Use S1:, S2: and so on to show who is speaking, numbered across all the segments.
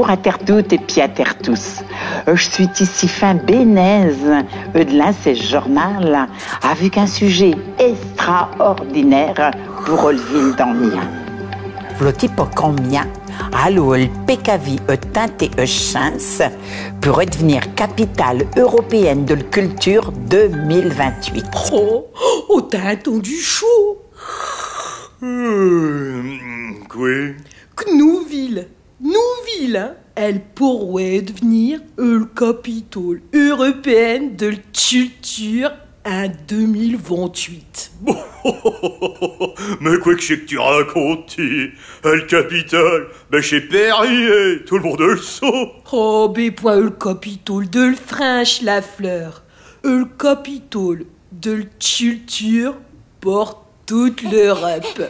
S1: Bonjour à terre toutes et puis à terre tous. Je suis ici fin Bénaise. De là, c'est ce journal avec un sujet extraordinaire pour relever le mien. V'là-t-il pas combien? Alors, le PKV a tenté une chance pour devenir capitale européenne de la culture 2028.
S2: Oh, t'as entendu chaud?
S3: Quoi?
S2: Que Nouville, hein, elle pourrait devenir la capitale européenne de la culture en 2028.
S3: Mais quoi que c'est que tu racontes, le capital, chez Perrier, tout le monde le sait.
S2: Oh, point le capitale de la Franche Lafleur, le capitale de la culture pour toute l'Europe.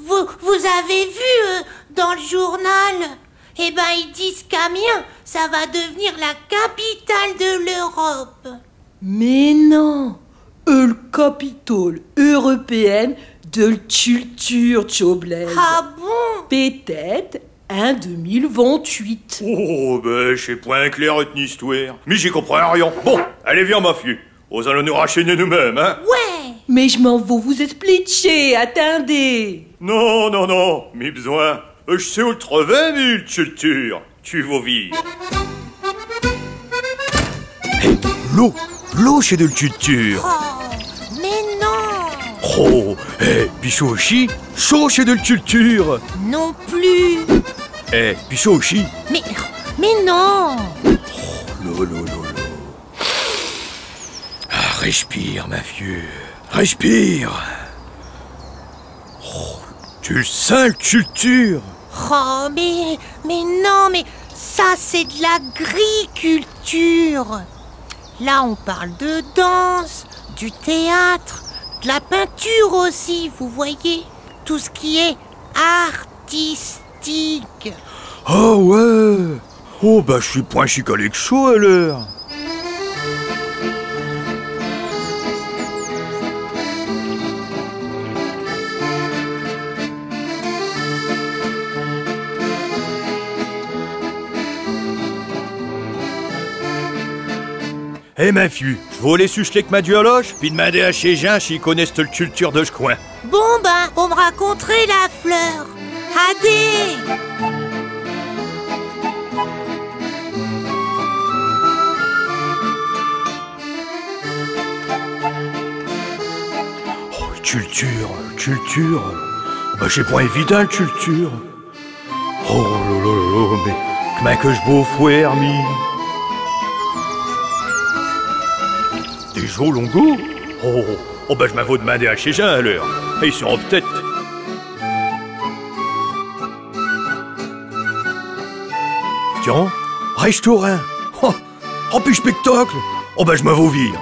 S4: Vous avez vu dans le journal? Eh ben, ils disent qu'Amiens, ça va devenir la capitale de l'Europe.
S2: Mais non, la capitale européenne de la culture, Tchoblaise.
S4: Ah bon?
S2: Peut-être en 2028.
S3: Oh, je sais point clair retenu cette histoire. Mais j'y comprends rien. Bon, allez, viens, ma fille. Nous allons nous racheter nous-mêmes, hein?
S4: Ouais.
S2: Mais je m'en vais vous expliquer, attendez.
S3: Non, mes besoins. Je sais où le trouver, mille culture. Tu vas vivre. L'eau chez de la culture.
S4: Oh, mais non.
S3: Oh, puis aussi, chaud chez de la culture.
S4: Non plus.
S3: Puis aussi.
S4: Mais non.
S3: L'eau. Respire, ma vieux. Respire. Oh, tu le sens, la culture?
S4: Oh, mais non, mais ça, c'est de l'agriculture. Là, on parle de danse, du théâtre, de la peinture aussi, vous voyez. Tout ce qui est artistique.
S3: Ah ouais. Oh, je suis point chicolé que chaud à l'heure. Ma fille, je vais aller suceler avec ma duologe, puis demander à chez Jean s'ils connaissent la culture de ce coin.
S4: Bon on me raconterait la fleur. Adé.
S3: Oh, culture. C'est pas évident, la culture. Oh là, mais comment que je beau fouet, Hermie? Des jours longo? Oh, je m'en vais demander à chez Jean à l'heure. Ils seront peut-être. Tiens, restaurant. Puis spectacle. Je m'en vais vivre.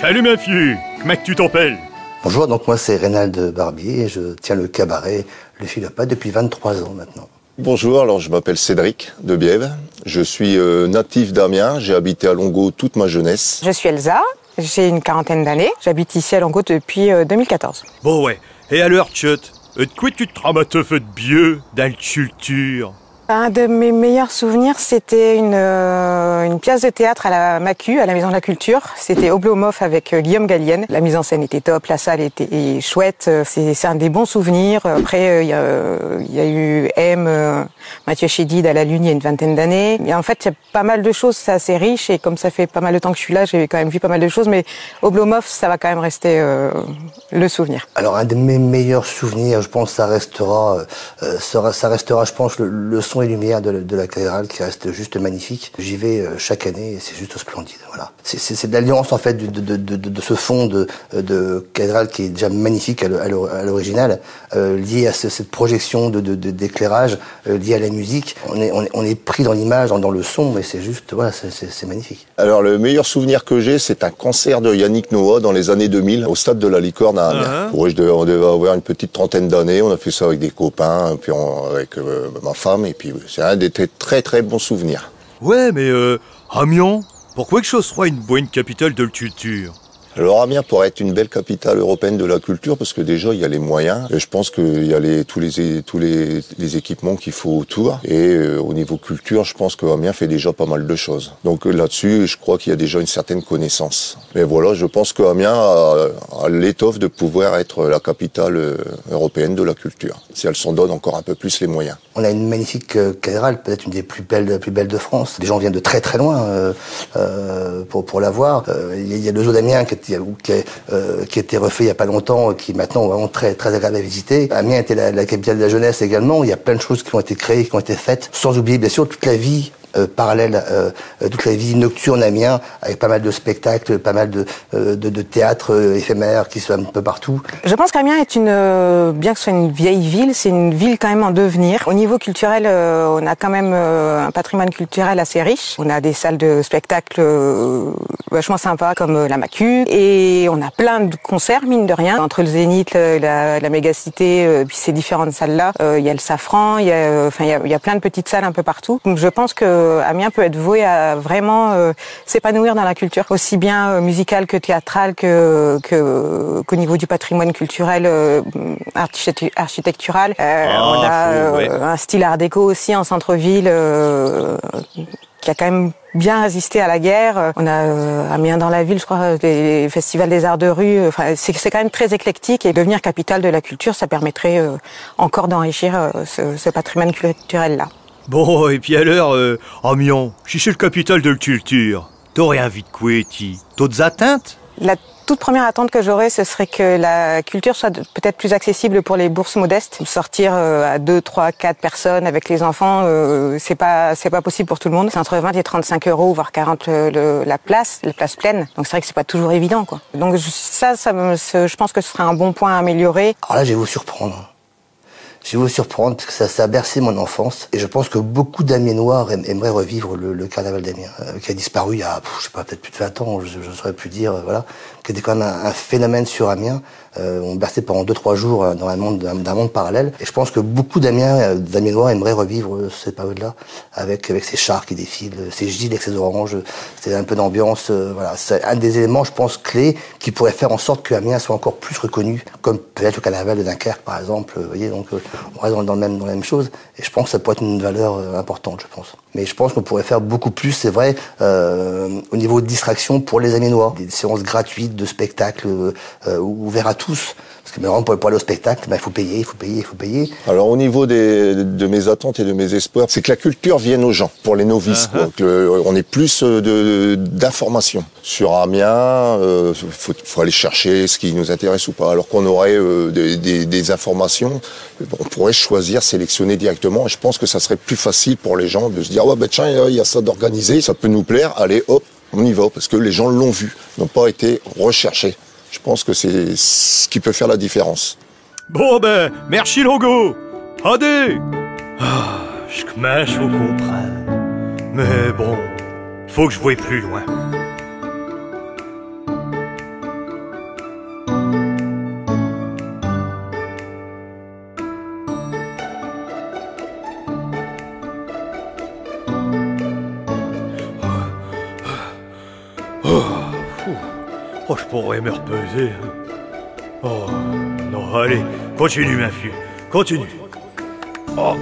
S3: Salut ma fille, comment tu t'appelles?
S5: Bonjour, donc moi c'est Reynald Barbier et je tiens le cabaret Le Philopathe depuis 23 ans maintenant.
S6: Bonjour, alors je m'appelle Cédric de Bièvre. Je suis natif d'Amiens, j'ai habité à Longo toute ma jeunesse.
S7: Je suis Elsa, j'ai une quarantaine d'années. J'habite ici à Longo depuis 2014.
S3: Bon ouais, et alors Tchut, de quoi tu te ramasses de vieux dans la culture?
S7: Un de mes meilleurs souvenirs, c'était une pièce de théâtre à la MACU, à la Maison de la Culture. C'était Oblomov avec Guillaume Gallienne. La mise en scène était top, la salle était chouette. C'est un des bons souvenirs. Après, il y a eu Mathieu Chédid à la Lune il y a une vingtaine d'années. En fait, il y a pas mal de choses, c'est assez riche. Et comme ça fait pas mal de temps que je suis là, j'ai quand même vu pas mal de choses. Mais Oblomov, ça va quand même rester le souvenir.
S5: Alors, un de mes meilleurs souvenirs, je pense, ça restera, je pense, le son et lumière de la cathédrale qui reste juste magnifique. J'y vais chaque année et c'est juste splendide. Voilà. C'est de l'alliance en fait de ce fond de cathédrale qui est déjà magnifique à l'original, lié à cette projection d'éclairage, lié à la musique. On est pris dans l'image, dans le son, mais c'est juste, voilà, c'est magnifique.
S6: Alors le meilleur souvenir que j'ai, c'est un concert de Yannick Noah dans les années 2000 au stade de la Licorne à Amiens. Ouais, on devait avoir une petite trentaine d'années. On a fait ça avec des copains, puis avec ma femme, et puis c'est un des très très bons souvenirs.
S3: Ouais, mais Amiens, pourquoi que ce soit une bonne capitale de la culture?
S6: Alors Amiens pourrait être une belle capitale européenne de la culture parce que déjà il y a les moyens et je pense qu'il y a tous les équipements qu'il faut autour et au niveau culture je pense que Amiens fait déjà pas mal de choses. Donc là-dessus je crois qu'il y a déjà une certaine connaissance. Mais voilà, je pense que Amiens a l'étoffe de pouvoir être la capitale européenne de la culture si elle s'en donne encore un peu plus les moyens.
S5: On a une magnifique cathédrale, peut-être une des plus belles de France. Les gens viennent de très très loin pour la voir. Il y a le zoo d'Amiens qui a été refait il y a pas longtemps, qui est maintenant vraiment très très agréable à visiter. Amiens était la capitale de la jeunesse également. Il y a plein de choses qui ont été créées, qui ont été faites, sans oublier bien sûr toute la vie parallèle, toute la vie nocturne à Amiens, avec pas mal de spectacles, pas mal de théâtres éphémères qui sont un peu partout.
S7: Je pense qu'Amiens est bien que ce soit une vieille ville, c'est une ville quand même en devenir. Au niveau culturel, on a quand même un patrimoine culturel assez riche. On a des salles de spectacles vachement sympas comme la Macu, et on a plein de concerts, mine de rien. Entre le Zénith, la Mégacité, puis ces différentes salles-là, il y a le Safran, il y a plein de petites salles un peu partout. Donc je pense que Amiens peut être voué à vraiment s'épanouir dans la culture, aussi bien musicale que théâtrale qu'au niveau du patrimoine culturel architectural. On a un style art déco aussi en centre-ville qui a quand même bien résisté à la guerre. On a Amiens dans la ville, je crois, les festivals des arts de rue. Enfin, c'est quand même très éclectique, et devenir capitale de la culture, ça permettrait encore d'enrichir ce patrimoine culturel-là.
S3: Bon, et puis alors, Amiens, si c'est le capital de la culture, t'aurais envie de quoi, d'autres atteintes?
S7: La toute première attente que j'aurais, ce serait que la culture soit peut-être plus accessible pour les bourses modestes. Sortir à 2, 3, 4 personnes avec les enfants, c'est pas possible pour tout le monde. C'est entre 20 et 35 euros, voire 40 la place pleine. Donc c'est vrai que c'est pas toujours évident, quoi. Donc je pense que ce serait un bon point à améliorer.
S5: Alors là, je vais vous surprendre. Parce que ça a bercé mon enfance. Et je pense que beaucoup d'Amiénois aimeraient revivre le carnaval d'Amiens, qui a disparu il y a, je sais pas, peut-être plus de 20 ans, je saurais plus dire, voilà. Qui était quand même un phénomène sur Amiens. On berçait pendant 2-3 jours dans d'un monde parallèle. Et je pense que beaucoup d'Amiénois aimeraient revivre cette période-là, avec ces chars qui défilent, ces gilets avec ces oranges. C'est un peu d'ambiance, voilà. C'est un des éléments, je pense, clés qui pourrait faire en sorte que Amiens soit encore plus reconnu, comme peut-être le carnaval de Dunkerque, par exemple. Vous voyez, donc on reste dans la même chose. Et je pense que ça pourrait être une valeur importante, je pense. Mais je pense qu'on pourrait faire beaucoup plus, c'est vrai, au niveau de distraction pour les Amiénois. Des séances gratuites de spectacles ouverts à tous. Parce que maintenant, pour aller au spectacle, il faut payer.
S6: Alors au niveau de mes attentes et de mes espoirs, c'est que la culture vienne aux gens, pour les novices. Quoi. On ait plus d'informations sur Amiens. Faut aller chercher ce qui nous intéresse ou pas. Alors qu'on aurait des informations, on pourrait choisir, sélectionner directement. Et je pense que ça serait plus facile pour les gens de se dire, tiens, il y a ça d'organisé, ça peut nous plaire. Allez, hop, on y va, parce que les gens l'ont vu, n'ont pas été recherchés. Je pense que c'est ce qui peut faire la différence.
S3: Bon merci Longo. Allez. Je commence à comprendre. Mais bon, faut que je voie plus loin. Je pourrais me reposer. Oh, non, allez, continue, ma fille, continue. Oh,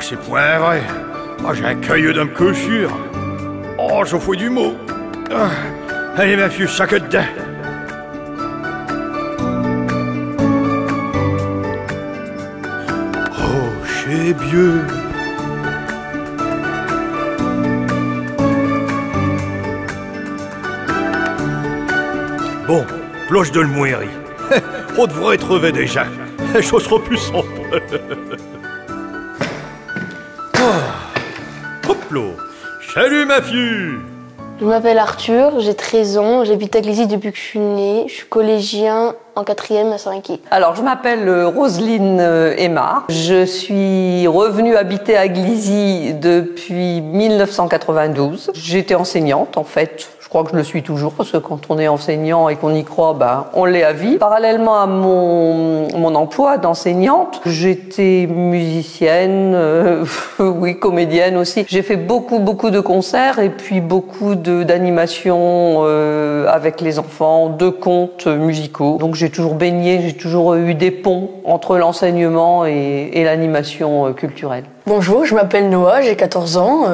S3: c'est point vrai. J'ai un caillou de me couchure. Je fous du mot. Allez, ma fille, chaque dedans. C'est vieux. Bon, cloche de l'Mouéry. On devrait être revêt déjà. Je serai plus sans Hop là. Salut ma fille.
S8: Je m'appelle Arthur, j'ai 13 ans, j'habite à Glizy depuis que je suis née. Je suis collégien en 4e à Saint-Riquier.
S9: Alors, je m'appelle Roselyne Aymar. Je suis revenue habiter à Glizy depuis 1992. J'étais enseignante, en fait. Je crois que je le suis toujours, parce que quand on est enseignant et qu'on y croit, on l'est à vie. Parallèlement à mon emploi d'enseignante, j'étais musicienne, oui, comédienne aussi. J'ai fait beaucoup de concerts et puis beaucoup d'animations avec les enfants, de contes musicaux. Donc j'ai toujours baigné, j'ai toujours eu des ponts entre l'enseignement et l'animation culturelle.
S10: Bonjour, je m'appelle Noah, j'ai 14 ans,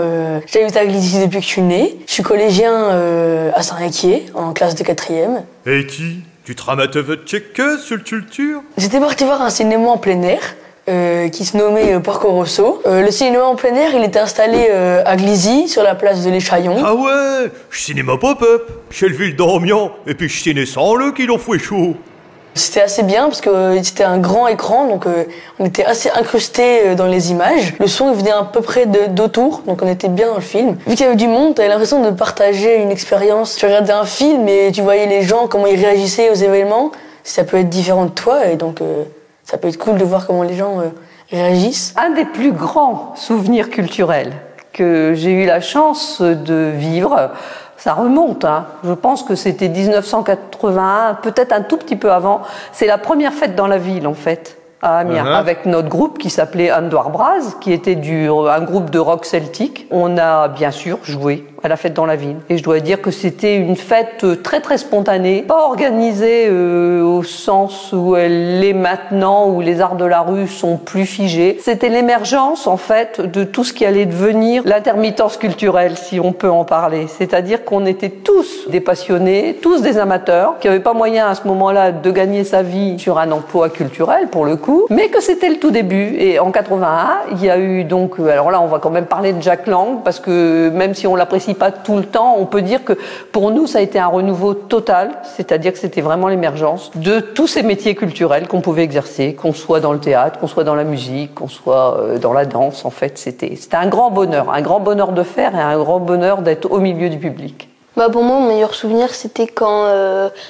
S10: j'habite à Glizy depuis que je suis né. Je suis collégien à Saint-Réquier, en classe de 4e.
S3: Et qui? Tu te ramates votre check sur le culture?
S10: J'étais parti voir un cinéma en plein air, qui se nommait Porco Rosso. Le cinéma en plein air, il était installé à Glizy, sur la place de l'Échaillon.
S3: Ah ouais, cinéma pop-up, chez le ville d'Ormian, et puis je ciné sans le qui l'ont fait chaud.
S10: C'était assez bien parce que c'était un grand écran, donc on était assez incrustés dans les images. Le son il venait à peu près d'autour, donc on était bien dans le film. Vu qu'il y avait du monde, t'avais l'impression de partager une expérience. Tu regardais un film et tu voyais les gens, comment ils réagissaient aux événements. Ça peut être différent de toi et donc ça peut être cool de voir comment les gens réagissent.
S9: Un des plus grands souvenirs culturels que j'ai eu la chance de vivre, ça remonte, je pense que c'était 1981, peut-être un tout petit peu avant. C'est la première fête dans la ville, en fait, à Amiens, avec notre groupe qui s'appelait Andouar Braz, qui était un groupe de rock celtique. On a bien sûr joué à la fête dans la ville. Et je dois dire que c'était une fête très spontanée, pas organisée au sens où elle est maintenant, où les arts de la rue sont plus figés. C'était l'émergence, en fait, de tout ce qui allait devenir l'intermittence culturelle, si on peut en parler. C'est-à-dire qu'on était tous des passionnés, tous des amateurs, qui n'avaient pas moyen à ce moment-là de gagner sa vie sur un emploi culturel, pour le coup, mais que c'était le tout début. Et en 81, il y a eu donc, alors là, on va quand même parler de Jack Lang, parce que même si on l'apprécie pas tout le temps, on peut dire que pour nous ça a été un renouveau total, c'est-à-dire que c'était vraiment l'émergence de tous ces métiers culturels qu'on pouvait exercer, qu'on soit dans le théâtre, qu'on soit dans la musique, qu'on soit dans la danse. En fait, c'était un grand bonheur de faire et un grand bonheur d'être au milieu du public.
S8: Pour moi, mon meilleur souvenir, c'était quand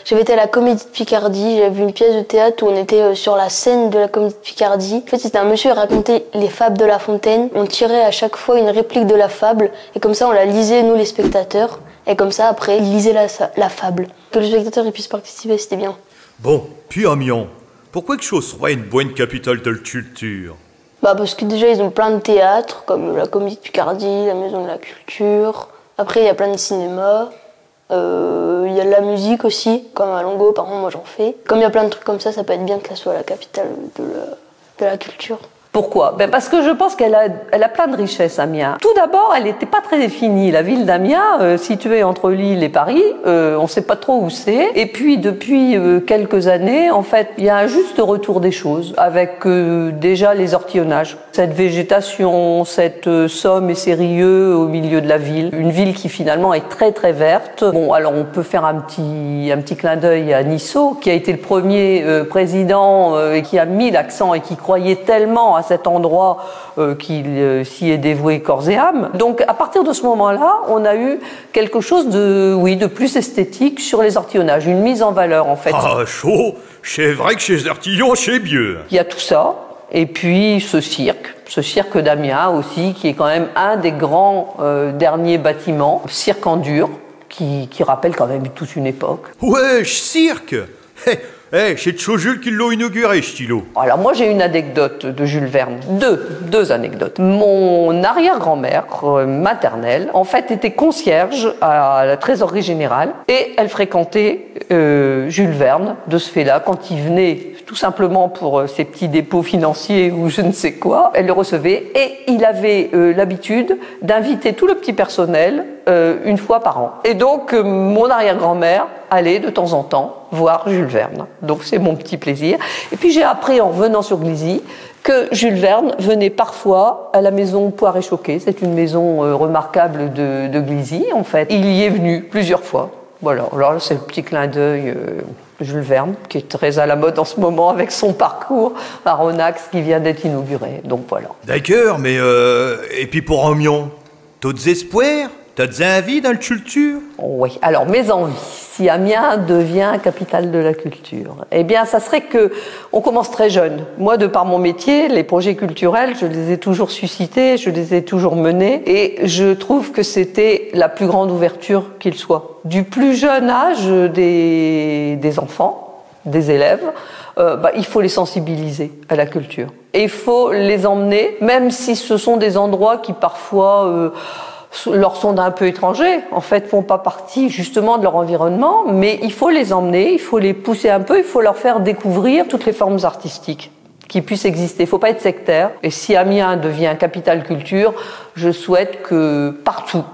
S8: j'avais été à la Comédie de Picardie. J'avais vu une pièce de théâtre où on était sur la scène de la Comédie de Picardie. En fait, c'était un monsieur qui racontait les fables de La Fontaine. On tirait à chaque fois une réplique de la fable et comme ça, on la lisait, nous, les spectateurs. Et comme ça, après, ils lisaient la fable. Que le spectateur il puisse participer, c'était bien.
S3: Bon, puis Amiens, pourquoi que chose soit une bonne capitale de la culture?
S8: Parce que déjà, ils ont plein de théâtres, comme la Comédie de Picardie, la Maison de la Culture. Après, il y a plein de cinémas, il y a de la musique aussi, comme à Longo, par exemple, moi j'en fais. Comme il y a plein de trucs comme ça peut être bien que ça soit la capitale de la culture.
S9: Pourquoi? Parce que je pense qu'elle a plein de richesses, Amiens. Tout d'abord, elle n'était pas très définie. La ville d'Amiens, située entre Lille et Paris, on ne sait pas trop où c'est. Et puis, depuis quelques années, en fait, il y a un juste retour des choses, avec déjà les ortillonnages. Cette végétation, cette somme et ces rieux au milieu de la ville. Une ville qui, finalement, est très verte. Bon, alors, on peut faire un petit clin d'œil à Niceau, qui a été le premier président et qui a mis l'accent et qui croyait tellement à cet endroit qu'il s'y est dévoué corps et âme. Donc à partir de ce moment-là, on a eu quelque chose de plus esthétique sur les ortillonnages, une mise en valeur en fait.
S3: Ah chaud, c'est vrai que chez les artillons, c'est mieux.
S9: Il y a tout ça, et puis ce cirque d'Amiens aussi, qui est quand même un des grands derniers bâtiments, cirque en dur, qui rappelle quand même toute une époque.
S3: Ouais, cirque. C'est Jules qui l'a inauguré, ce stylo.
S9: Alors moi j'ai une anecdote de Jules Verne, deux anecdotes. Mon arrière-grand-mère maternelle, en fait, était concierge à la trésorerie générale et elle fréquentait Jules Verne de ce fait-là quand il venait tout simplement pour ses petits dépôts financiers ou je ne sais quoi. Elle le recevait et il avait l'habitude d'inviter tout le petit personnel une fois par an. Et donc mon arrière-grand-mère allait de temps en temps voir Jules Verne. Donc c'est mon petit plaisir. Et puis j'ai appris en revenant sur Glizy que Jules Verne venait parfois à la maison Poire et Choquet. C'est une maison remarquable de Glizy en fait. Il y est venu plusieurs fois. Voilà, alors là c'est le petit clin d'œil Jules Verne, qui est très à la mode en ce moment avec son parcours à Ronax qui vient d'être inauguré. Donc voilà.
S3: D'accord, mais et puis pour Amiens, t'as des espoirs? T'as des envies dans le culture?
S9: Oui, alors mes envies, si Amiens devient capitale de la culture? Eh bien, ça serait que on commence très jeune. Moi, de par mon métier, les projets culturels, je les ai toujours suscités, je les ai toujours menés, et je trouve que c'était la plus grande ouverture qu'il soit. Du plus jeune âge des enfants, des élèves, il faut les sensibiliser à la culture. Et il faut les emmener, même si ce sont des endroits qui parfois leur sont un peu étrangers, en fait, font pas partie justement de leur environnement, mais il faut les emmener, il faut les pousser un peu, il faut leur faire découvrir toutes les formes artistiques qui puissent exister. Il faut pas être sectaire. Et si Amiens devient capitale culture, je souhaite que partout,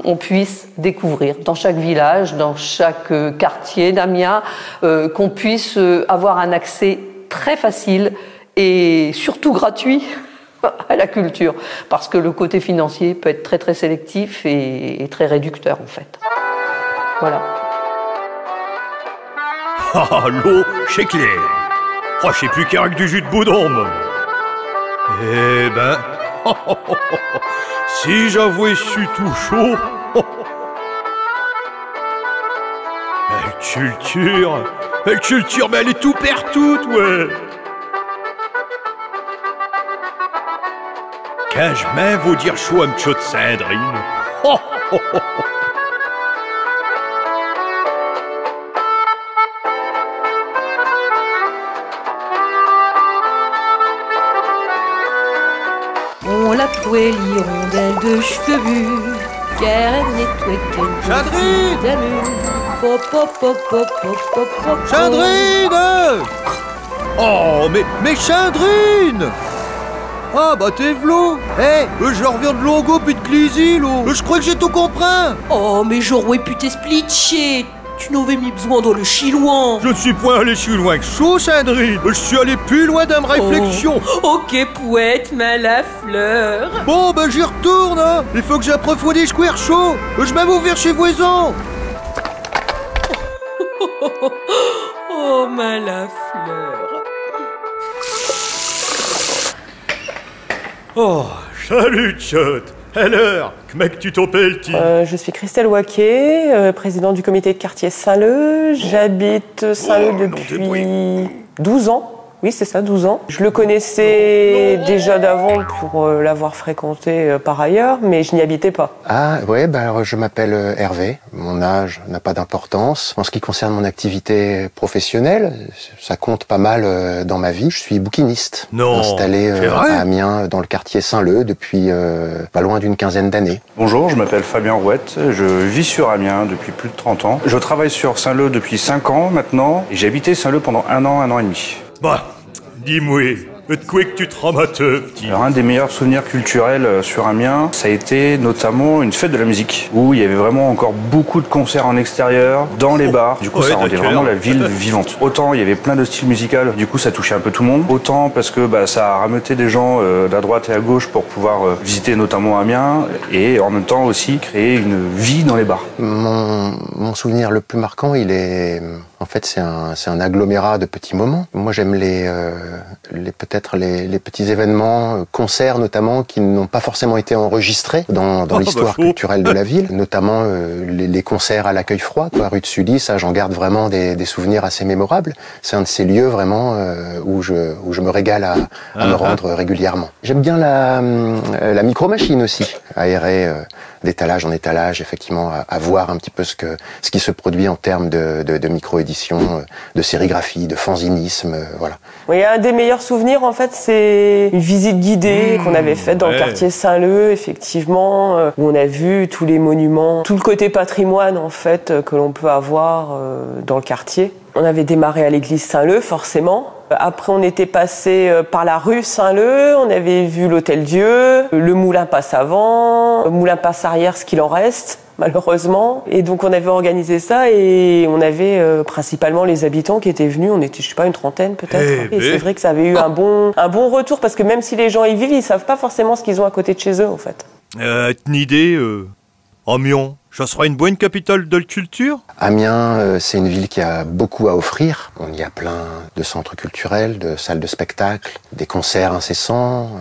S9: on puisse découvrir, dans chaque village, dans chaque quartier d'Amiens, qu'on puisse avoir un accès très facile et surtout gratuit à la culture, parce que le côté financier peut être très très sélectif et très réducteur en fait. Voilà.
S3: Ah, l'eau, c'est clair. Oh, c'est plus qu'avec du jus de boudon, moi. Eh ben, si j'avouais su tout chaud. Belle culture, mais elle est tout partout, ouais. Quand je m'en vous dire chaud un petit de Sandrine.
S2: On l'appelait l'hirondelle de cheveux mûrs, car elle nettoyait
S11: Sandrine!
S2: Pop, pop, pop, pop, pop, pop, pop.
S11: Sandrine! Oh, mais Sandrine! Ah, bah t'es v'là! Je reviens de Longo puis de Clisy, là! Je crois que j'ai tout compris!
S2: Oh, mais j'aurais pu t'expliquer. Tu n'avais mis besoin dans le chilouan.
S3: Je ne suis point allé si loin que ça, Sandrine. Je suis allé plus loin dans ma réflexion.
S2: Ok, poète, ma la fleur.
S11: Bon, ben j'y retourne, hein! Il faut que j'approfondisse square chaud! Je vais m'ouvrir chez voisin!
S2: Oh, ma la fleur.
S3: Oh, salut, Tchot. Alors, comment tu t'appelles,
S12: je suis Christelle Waquet, présidente du comité de quartier Saint-Leu. J'habite Saint-Leu depuis 12 ans. Oui, c'est ça, 12 ans. Je le connaissais déjà d'avant pour l'avoir fréquenté par ailleurs, mais je n'y habitais pas.
S13: Ah, ouais, alors je m'appelle Hervé. Mon âge n'a pas d'importance. En ce qui concerne mon activité professionnelle, ça compte pas mal dans ma vie. Je suis bouquiniste. Installé à Amiens, dans le quartier Saint-Leu, depuis pas loin d'une quinzaine d'années.
S14: Bonjour, je m'appelle Fabien Rouette. Je vis sur Amiens depuis plus de 30 ans. Je travaille sur Saint-Leu depuis 5 ans maintenant. Et j'ai habité Saint-Leu pendant un an et demi.
S3: Bah, dis-moi, de quoi que tu te ramasses, petit?
S14: Alors, un des meilleurs souvenirs culturels sur Amiens, ça a été notamment une fête de la musique, où il y avait vraiment encore beaucoup de concerts en extérieur, dans les bars. Du coup, ça rendait vraiment la ville vivante. Autant il y avait plein de styles musicaux, du coup ça touchait un peu tout le monde. Autant parce que ça a rameuté des gens d'à droite et à gauche pour pouvoir visiter notamment Amiens, et en même temps aussi créer une vie dans les bars.
S13: Mon souvenir le plus marquant, il est... En fait, c'est un agglomérat de petits moments. Moi, j'aime peut-être les petits événements, concerts notamment, qui n'ont pas forcément été enregistrés dans l'histoire culturelle de la ville. Notamment les concerts à l'accueil froid, rue de Sully, ça, j'en garde vraiment des souvenirs assez mémorables. C'est un de ces lieux vraiment où je me régale à me rendre régulièrement. J'aime bien la micro-machine aussi, aérer d'étalage en étalage, effectivement, à voir un petit peu ce qui se produit en termes de micro-édition, de sérigraphie, de fanzinisme, voilà.
S12: Oui, un des meilleurs souvenirs, en fait, c'est une visite guidée qu'on avait faite dans le quartier Saint-Leu, effectivement, où on a vu tous les monuments, tout le côté patrimoine, en fait, que l'on peut avoir dans le quartier. On avait démarré à l'église Saint-Leu, forcément. Après, on était passé par la rue Saint-Leu, on avait vu l'Hôtel-Dieu, le moulin passe avant, le moulin passe arrière, ce qu'il en reste, malheureusement. Et donc, on avait organisé ça et on avait principalement les habitants qui étaient venus. On était, je sais pas, une trentaine peut-être. Et c'est vrai que ça avait eu un bon retour parce que même si les gens y vivent, ils savent pas forcément ce qu'ils ont à côté de chez eux, en fait.
S3: Une idée, Amiens, ça sera une bonne capitale de la culture?
S13: Amiens, c'est une ville qui a beaucoup à offrir. On y a plein de centres culturels, de salles de spectacle, des concerts incessants,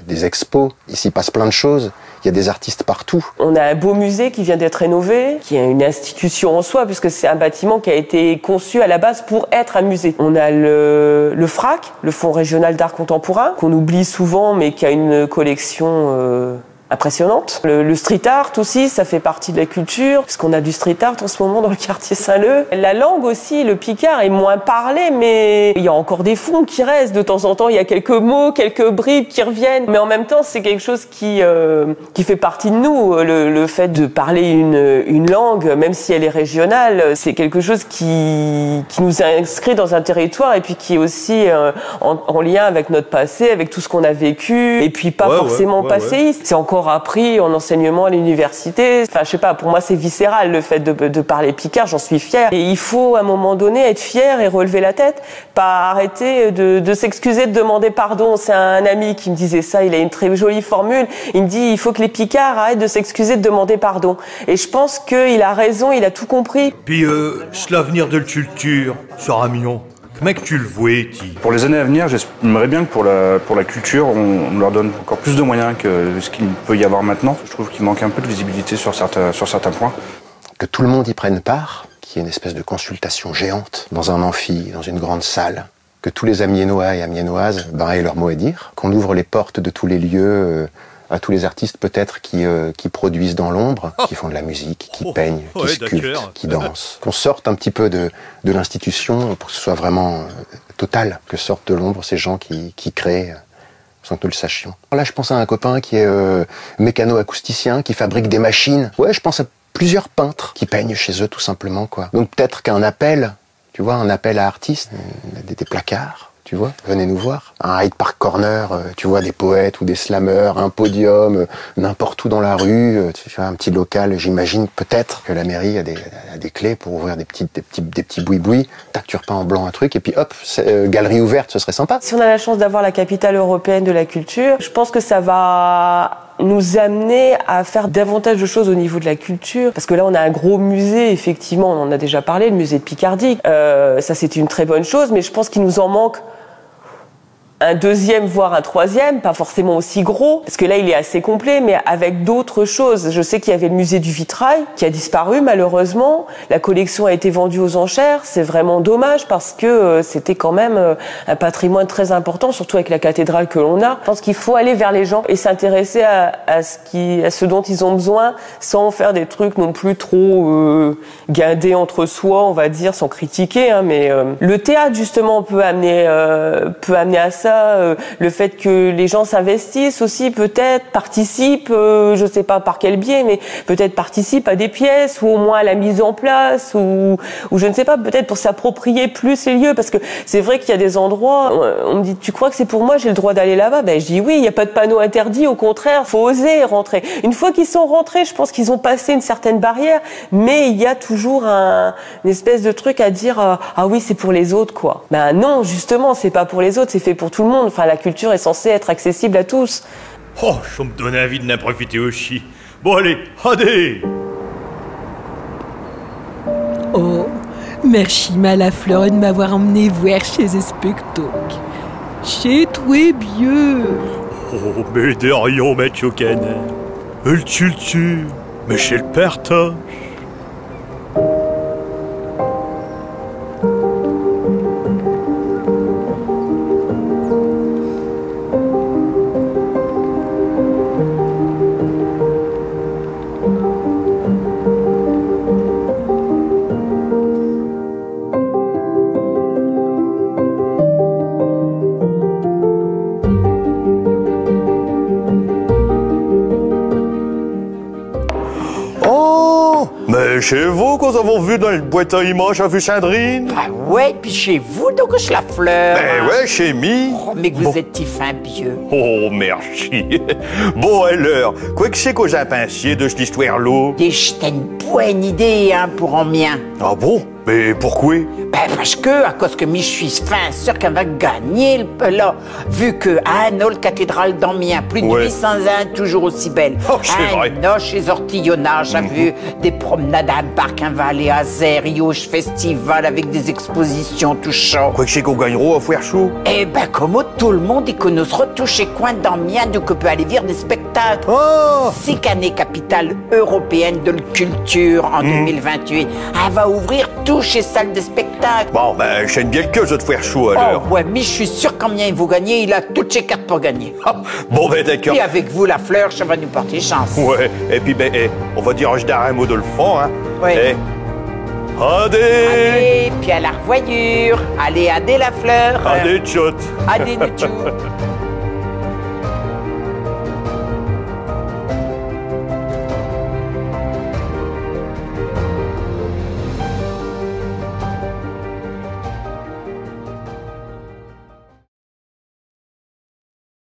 S13: des expos. Ici passe plein de choses Il y a des artistes partout.
S12: On a un beau musée qui vient d'être rénové, qui est une institution en soi, puisque c'est un bâtiment qui a été conçu à la base pour être un musée. On a le FRAC, le Fonds régional d'art contemporain, qu'on oublie souvent, mais qui a une collection impressionnante. Le street art aussi, ça fait partie de la culture, puisqu'on a du street art en ce moment dans le quartier Saint-Leu. La langue aussi, le picard est moins parlé, mais il y a encore des fonds qui restent. De temps en temps, il y a quelques mots, quelques bribes qui reviennent. Mais en même temps, c'est quelque chose qui fait partie de nous. Le fait de parler une langue, même si elle est régionale, c'est quelque chose qui nous a inscrit dans un territoire et puis qui est aussi en lien avec notre passé, avec tout ce qu'on a vécu, et puis pas forcément passéiste. C'est encore appris en enseignement à l'université. Enfin, je sais pas, pour moi, c'est viscéral le fait de parler picard, j'en suis fière. Et il faut, à un moment donné, être fier et relever la tête, pas arrêter de s'excuser, de demander pardon. C'est un ami qui me disait ça, il a une très jolie formule. Il me dit, il faut que les picards arrêtent de s'excuser, de demander pardon. Et je pense qu'il a raison, il a tout compris.
S3: Puis, c'est l'avenir de la culture, sur Amiens. Comment tu le vois,
S14: Pour les années à venir, j'aimerais bien que pour la culture, on leur donne encore plus de moyens que ce qu'il peut y avoir maintenant. Je trouve qu'il manque un peu de visibilité sur certains points.
S13: Que tout le monde y prenne part, qu'il y ait une espèce de consultation géante dans un amphi, dans une grande salle, que tous les Amiénois et Amiénoises aient leur mot à dire, qu'on ouvre les portes de tous les lieux à tous les artistes peut-être qui produisent dans l'ombre, qui font de la musique, qui peignent, qui sculptent, qui dansent. Qu'on sorte un petit peu de l'institution pour que ce soit vraiment total, que sortent de l'ombre ces gens qui créent sans que nous le sachions. Là, je pense à un copain qui est mécano-acousticien, qui fabrique des machines. Ouais, je pense à plusieurs peintres qui peignent chez eux tout simplement, quoi. Donc peut-être qu'un appel, tu vois, un appel à artistes, des placards. Tu vois, venez nous voir. Un Hyde Park Corner, tu vois, des poètes ou des slammers, un podium, n'importe où dans la rue, tu vois, un petit local. J'imagine peut-être que la mairie a des clés pour ouvrir des petits boui-boui. Tac, tu repeins en blanc un truc et puis hop, galerie ouverte, ce serait sympa.
S12: Si on a la chance d'avoir la capitale européenne de la culture, je pense que ça va nous amener à faire davantage de choses au niveau de la culture. Parce que là, on a un gros musée, effectivement, on en a déjà parlé, le musée de Picardie. Ça, c'est une très bonne chose, mais je pense qu'il nous en manque un deuxième, voire un troisième, pas forcément aussi gros, parce que là, il est assez complet, mais avec d'autres choses. Je sais qu'il y avait le musée du vitrail, qui a disparu, malheureusement. La collection a été vendue aux enchères. C'est vraiment dommage, parce que c'était quand même un patrimoine très important, surtout avec la cathédrale que l'on a. Je pense qu'il faut aller vers les gens et s'intéresser à ce dont ils ont besoin, sans faire des trucs non plus trop guindés entre soi, on va dire, sans critiquer, hein, mais le théâtre, justement, peut amener à ça. Le fait que les gens s'investissent aussi, peut-être participent, je sais pas par quel biais, mais peut-être participent à des pièces ou au moins à la mise en place ou je ne sais pas, peut-être pour s'approprier plus les lieux, parce que c'est vrai qu'il y a des endroits, on me dit, tu crois que c'est pour moi, j'ai le droit d'aller là-bas? Ben je dis oui, il n'y a pas de panneau interdit, au contraire, faut oser rentrer. Une fois qu'ils sont rentrés, je pense qu'ils ont passé une certaine barrière, mais il y a toujours une espèce de truc à dire, ah oui, c'est pour les autres, quoi. Ben non, justement, c'est pas pour les autres, c'est fait pour tout le monde. Enfin, la culture est censée être accessible à tous.
S3: Oh, ça me donne envie de n'en profiter aussi. Bon, allez, allez.
S2: Oh, merci Malafleur de m'avoir emmené voir chez les spectacles. C'est très bien.
S3: Oh, mais de rien, Mathieu Canet. Le culture, mais c'est le partage. Mais chez vous, qu'on avons vu dans le boîte à images à vue Sandrine?
S1: Ah ouais, puis chez vous, donc la fleur.
S3: Ben ouais, chez Mi.
S1: Oh, mais que vous êtes si fin pieux.
S3: Oh, merci. Bon, alors, quoi que c'est qu'aux impensiers de cette histoire-là?
S1: J'ai une bonne idée, hein, pour en mien.
S3: Ah bon? Mais pourquoi?
S1: Ben parce que, à cause que je suis sûr qu'elle va gagner, là, vu que le cathédrale d'Amiens, plus de 800 ans, toujours aussi belle.
S3: Oh, c'est vrai.
S1: Noche chez Ortillonnage, j'ai vu des promenades à Barque, un Valais à Zériouche, festival avec des expositions tout chaud.
S3: Quoi que chez qu'on gagnera à faire chaud?
S1: Eh ben, comme tout le monde, il connaîtra tous chez coins d'Amiens, donc on peut aller voir des spectacles.
S3: Oh!
S1: C'est qu'année capitale européenne de la culture en 2028. Elle va ouvrir tout chez salles de spectacle.
S3: Bon, ben, je bien le queue, je vais te faire chaud alors.
S1: Oh, ouais, mais je suis sûr combien il vous gagnez, il a toutes ses cartes pour gagner.
S3: Bon, ben, d'accord.
S1: Et avec vous, la fleur, ça va nous porter chance.
S3: Ouais, et puis, ben, on va dire un mot de le fond, hein.
S1: Ouais.
S3: Adé!
S1: Allez, puis à la revoyure. Allez, adé la fleur.
S3: Adé, tchot.
S1: Adé, tchou.